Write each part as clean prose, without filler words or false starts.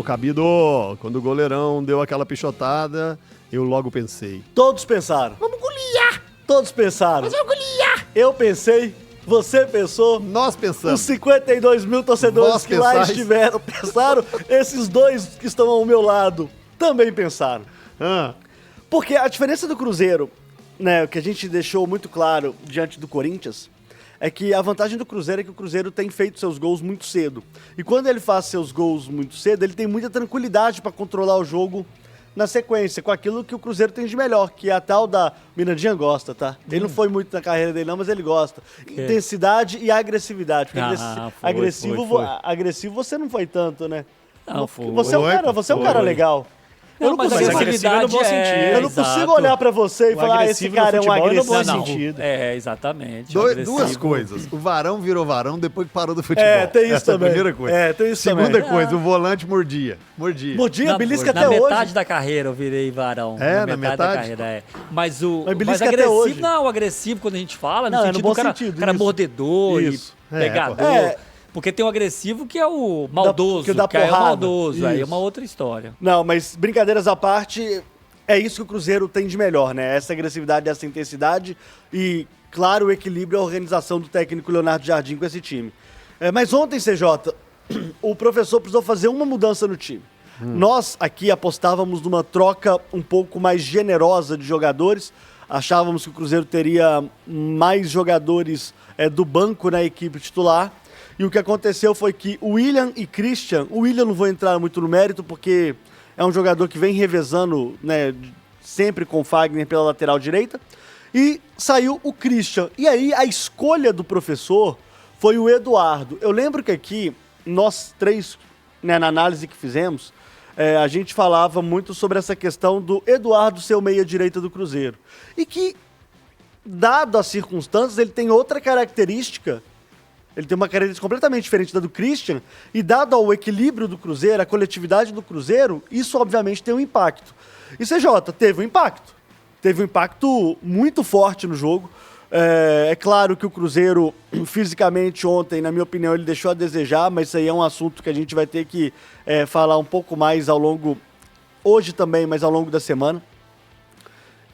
O Cabido, quando o goleirão deu aquela pichotada, eu logo pensei. Todos pensaram. Vamos golear! Todos pensaram. Mas vamos golear! Eu pensei, você pensou, Nós os pensamos. 52 mil torcedores Vós que lá pensais. estiveram pensaram, esses dois que estão ao meu lado também pensaram. Ah, Porque a diferença do Cruzeiro, né, o que a gente deixou muito claro diante do Corinthians, é que a vantagem do Cruzeiro é que o Cruzeiro tem feito seus gols muito cedo. E quando ele faz seus gols muito cedo, ele tem muita tranquilidade para controlar o jogo na sequência, com aquilo que o Cruzeiro tem de melhor, que é a tal da... Mirandinha gosta, tá? Ele não foi muito na carreira dele não, mas ele gosta. Intensidade e agressividade. Porque agressivo você não foi tanto, né? Não, foi. Você é um cara legal. Eu não mas consigo, agressivo é no bom sentido. eu não consigo olhar pra você e falar, esse agressivo cara é no um futebol é no bom agressivo. sentido. Exatamente. duas coisas. O Varão virou Varão depois que parou do futebol. Tem isso Essa também. É a primeira coisa. Tem isso Segunda também. coisa, o volante mordia. Mordia, belisca na até metade hoje. da carreira eu virei Varão. Na da metade? carreira, Mas Mas belisca até agressivo, hoje. não, agressivo quando a gente fala, no Não, é no sentido bom do cara, sentido, cara isso. mordedor Isso. e pegador. É. Porque tem o agressivo que é o maldoso, que dá que aí é o porrada. maldoso, aí é Isso. uma outra história. Não, mas brincadeiras à parte, é isso que o Cruzeiro tem de melhor, né? Essa agressividade, essa intensidade e, claro, o equilíbrio e a organização do técnico Leonardo Jardim com esse time. Mas ontem, CJ, o professor precisou fazer uma mudança no time. Nós aqui apostávamos numa troca um pouco mais generosa de jogadores. Achávamos que o Cruzeiro teria mais jogadores do banco na equipe titular. E o que aconteceu foi que o William e Christian... O William não vou entrar muito no mérito, porque é um jogador que vem revezando, né, sempre com o Fagner pela lateral direita. E saiu o Christian. E aí a escolha do professor foi o Eduardo. Eu lembro que aqui, nós três, né, na análise que fizemos, a gente falava muito sobre essa questão do Eduardo ser o meia-direita do Cruzeiro. E que, dado as circunstâncias, ele tem outra característica. Ele tem uma característica completamente diferente da do Christian. E dado ao equilíbrio do Cruzeiro, a coletividade do Cruzeiro, isso obviamente tem um impacto. E CJ, teve um impacto. Teve um impacto muito forte no jogo. É claro que o Cruzeiro, fisicamente, ontem, na minha opinião, ele deixou a desejar, mas isso aí é um assunto que a gente vai ter que falar um pouco mais ao longo, hoje também, mas ao longo da semana.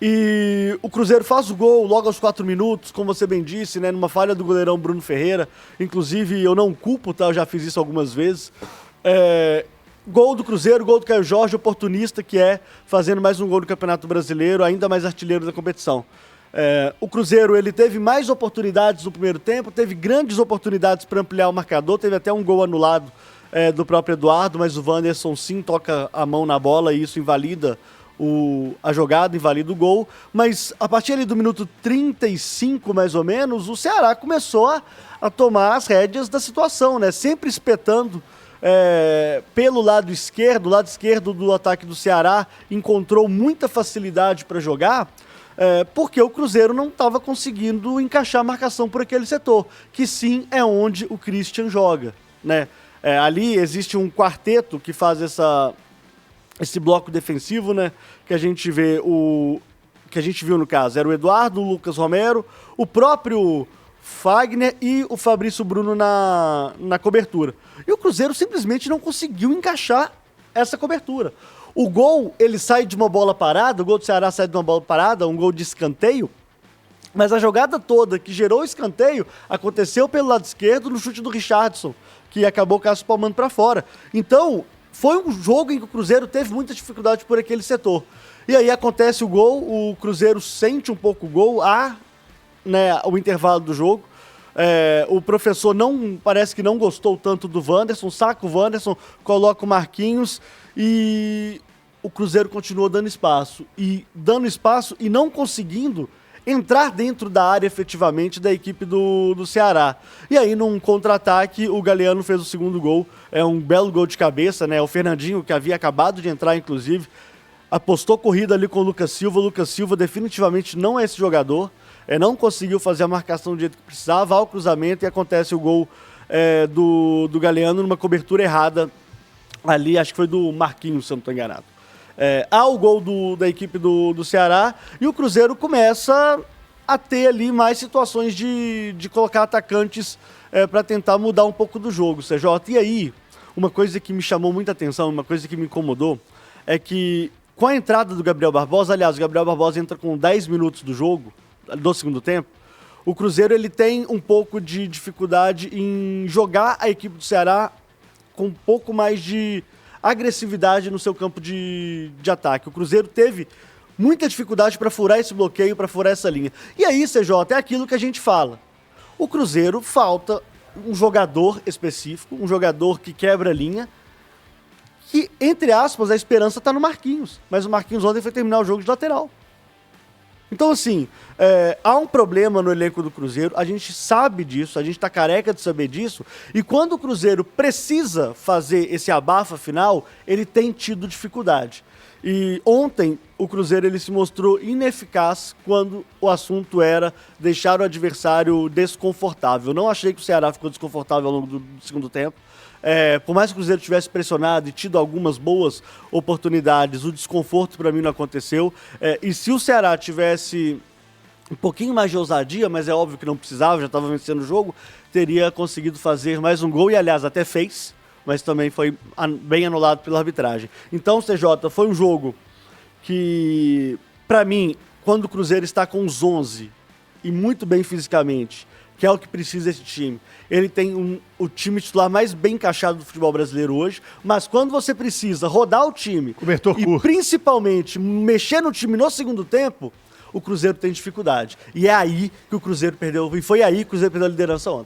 E o Cruzeiro faz o gol logo aos 4 minutos, como você bem disse, né, numa falha do goleirão Bruno Ferreira. Inclusive, eu não culpo, tá? Eu já fiz isso algumas vezes. Gol do Cruzeiro, gol do Caio Jorge, oportunista que fazendo mais um gol no Campeonato Brasileiro, ainda mais artilheiro da competição. O Cruzeiro ele teve mais oportunidades no primeiro tempo, teve grandes oportunidades para ampliar o marcador, teve até um gol anulado do próprio Eduardo, mas o Wanderson sim toca a mão na bola e isso invalida a jogada, invalida o gol. Mas a partir ali do minuto 35, mais ou menos, o Ceará começou a tomar as rédeas da situação, né? Sempre espetando pelo lado esquerdo. O lado esquerdo do ataque do Ceará encontrou muita facilidade para jogar, porque o Cruzeiro não estava conseguindo encaixar a marcação por aquele setor, que sim é onde o Christian joga, né? Ali existe um quarteto que faz esse bloco defensivo, né? Que a gente vê que a gente viu no caso. Era o Eduardo, o Lucas Romero, o próprio Fagner e o Fabrício Bruno na cobertura. E o Cruzeiro simplesmente não conseguiu encaixar essa cobertura. O gol, ele sai de uma bola parada, o gol do Ceará sai de uma bola parada, um gol de escanteio, mas a jogada toda que gerou o escanteio aconteceu pelo lado esquerdo no chute do Richardson, que acabou palmando para fora. Então, foi um jogo em que o Cruzeiro teve muita dificuldade por aquele setor. E aí acontece o gol, o Cruzeiro sente um pouco o gol, o intervalo do jogo. O professor parece que não gostou tanto do Wanderson, saca o Wanderson, coloca o Marquinhos e o Cruzeiro continuou dando espaço e não conseguindo entrar dentro da área efetivamente da equipe do Ceará. E aí, num contra-ataque, o Galeano fez o segundo gol. É um belo gol de cabeça, né? O Fernandinho, que havia acabado de entrar, inclusive, apostou corrida ali com o Lucas Silva. O Lucas Silva definitivamente não é esse jogador. Não conseguiu fazer a marcação do jeito que precisava. Ao cruzamento e acontece o gol do Galeano numa cobertura errada ali. Acho que foi do Marquinhos, se eu não estou enganado. Há o gol da equipe do Ceará e o Cruzeiro começa a ter ali mais situações de colocar atacantes para tentar mudar um pouco do jogo, CJ. E aí, uma coisa que me chamou muita atenção, uma coisa que me incomodou, é que com a entrada do Gabriel Barbosa, aliás, o Gabriel Barbosa entra com 10 minutos do jogo, do segundo tempo, o Cruzeiro ele tem um pouco de dificuldade em jogar a equipe do Ceará com um pouco mais de agressividade no seu campo de ataque. O Cruzeiro teve muita dificuldade para furar esse bloqueio, para furar essa linha. E aí, CJ, é aquilo que a gente fala. O Cruzeiro falta um jogador específico, um jogador que quebra a linha, que, entre aspas, a esperança está no Marquinhos. Mas o Marquinhos ontem foi terminar o jogo de lateral. Então, assim, há um problema no elenco do Cruzeiro, a gente sabe disso, a gente está careca de saber disso, e quando o Cruzeiro precisa fazer esse abafa final, ele tem tido dificuldade. E ontem o Cruzeiro ele se mostrou ineficaz quando o assunto era deixar o adversário desconfortável. Eu não achei que o Ceará ficou desconfortável ao longo do segundo tempo. Por mais que o Cruzeiro tivesse pressionado e tido algumas boas oportunidades, o desconforto para mim não aconteceu. E se o Ceará tivesse um pouquinho mais de ousadia, mas é óbvio que não precisava, já estava vencendo o jogo, teria conseguido fazer mais um gol e, aliás, até fez, mas também foi bem anulado pela arbitragem. Então, CJ, foi um jogo que, para mim, quando o Cruzeiro está com os 11 e muito bem fisicamente, que é o que precisa esse time, ele tem o time titular mais bem encaixado do futebol brasileiro hoje, mas quando você precisa rodar o time Cobertor e curto. principalmente mexer no time no segundo tempo, o Cruzeiro tem dificuldade. E é aí que o Cruzeiro perdeu, e foi aí que o Cruzeiro perdeu a liderança ontem.